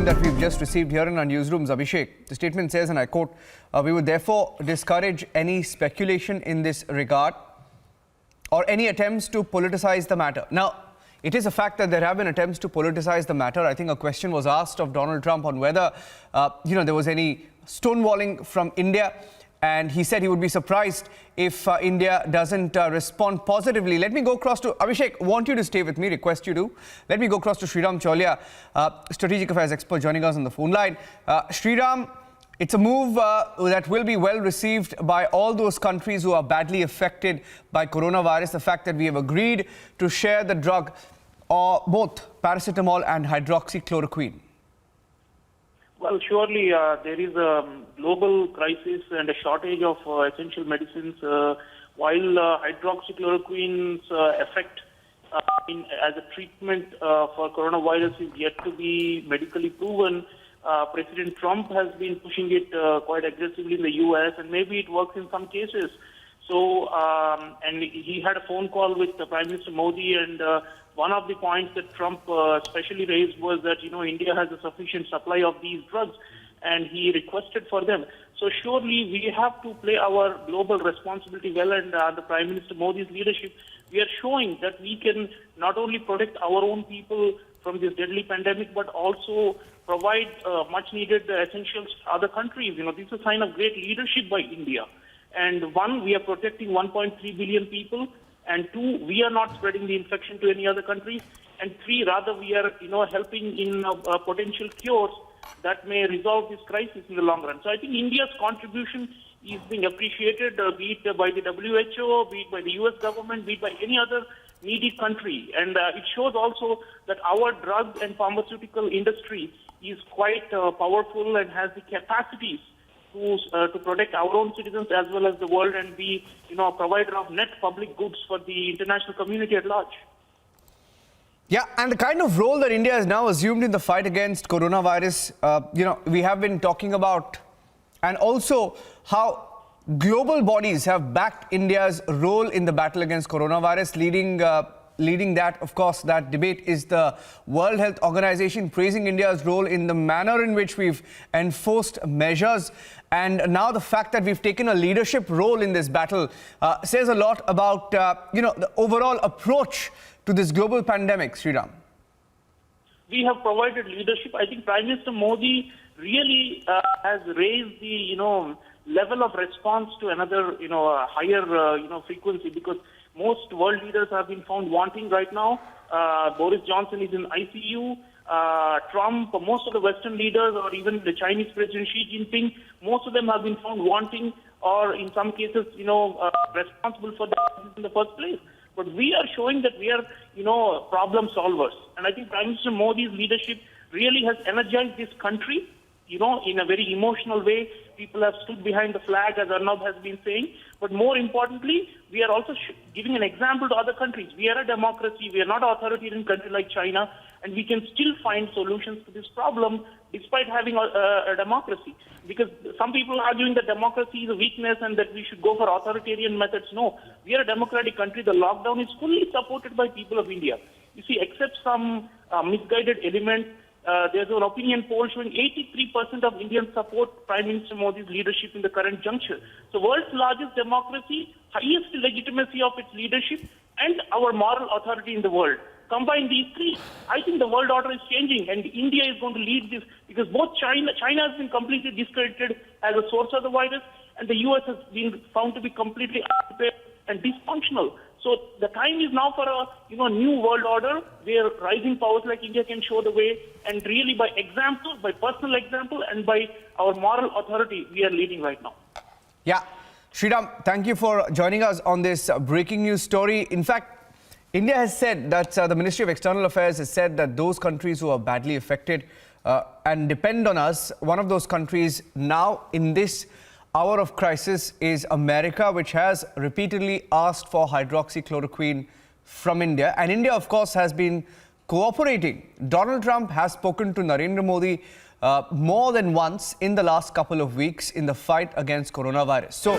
that we've just received here in our newsrooms, Abhishek. The statement says, and I quote, "We would therefore discourage any speculation in this regard or any attempts to politicize the matter." Now, it is a fact that there have been attempts to politicize the matter. I think a question was asked of Donald Trump on whether, there was any stonewalling from India. And he said he would be surprised if India doesn't respond positively. Let me go across to Abhishek. Want you to stay with me, request you to. Let me go across to Sreeram Chaulia, strategic affairs expert, joining us on the phone line. Sreeram, it's a move that will be well received by all those countries who are badly affected by coronavirus. The fact that we have agreed to share the drug, or both paracetamol and hydroxychloroquine. Well, surely there is a global crisis and a shortage of essential medicines. While hydroxychloroquine's effect as a treatment for coronavirus is yet to be medically proven, President Trump has been pushing it quite aggressively in the U.S. and maybe it works in some cases. So, and he had a phone call with Prime Minister Modi, and one of the points that Trump especially raised was that, India has a sufficient supply of these drugs, and he requested for them. So surely we have to play our global responsibility well, and the Prime Minister Modi's leadership, we are showing that we can not only protect our own people from this deadly pandemic, but also provide much needed essentials to other countries. This is a sign of great leadership by India. And one, we are protecting 1.3 billion people. And two, we are not spreading the infection to any other countries. And three, rather, we are, helping in potential cures that may resolve this crisis in the long run. So I think India's contribution is being appreciated, be it by the WHO, be it by the US government, be it by any other needy country. And it shows also that our drug and pharmaceutical industry is quite powerful and has the capacities to protect our own citizens as well as the world, and be, a provider of net public goods for the international community at large. Yeah, and the kind of role that India has now assumed in the fight against coronavirus, we have been talking about, and also how global bodies have backed India's role in the battle against coronavirus. Leading that, of course, that debate is the World Health Organization praising India's role in the manner in which we've enforced measures. And now the fact that we've taken a leadership role in this battle says a lot about, the overall approach to this global pandemic, Sreeram. We have provided leadership. I think Prime Minister Modi really has raised the, level of response to another, higher, frequency, because most world leaders have been found wanting right now. Boris Johnson is in ICU. Trump, most of the Western leaders, or even the Chinese President Xi Jinping, most of them have been found wanting, or in some cases, responsible for that in the first place. But we are showing that we are, problem solvers. And I think Prime Minister Modi's leadership really has energized this country, in a very emotional way. People have stood behind the flag, as Arnab has been saying. But more importantly, we are also giving an example to other countries. We are a democracy. We are not an authoritarian country like China. And we can still find solutions to this problem despite having a democracy. Because some people are arguing that democracy is a weakness and that we should go for authoritarian methods. No, we are a democratic country. The lockdown is fully supported by people of India. You see, except some misguided elements, there's an opinion poll showing 83% of Indians support Prime Minister Modi's leadership in the current juncture. So world's largest democracy, highest legitimacy of its leadership, and our moral authority in the world. Combine these three, I think the world order is changing, and India is going to lead this, because both China has been completely discredited as a source of the virus, and the US has been found to be completely unprepared and dysfunctional. So the time is now for a new world order where rising powers like India can show the way, and really by example, by personal example, and by our moral authority, we are leading right now. Yeah, Sreeram, thank you for joining us on this breaking news story. In fact, India has said that the Ministry of External Affairs has said that those countries who are badly affected and depend on us, one of those countries now in this hour of crisis is America, which has repeatedly asked for hydroxychloroquine from India. And India, of course, has been cooperating. Donald Trump has spoken to Narendra Modi more than once in the last couple of weeks in the fight against coronavirus. So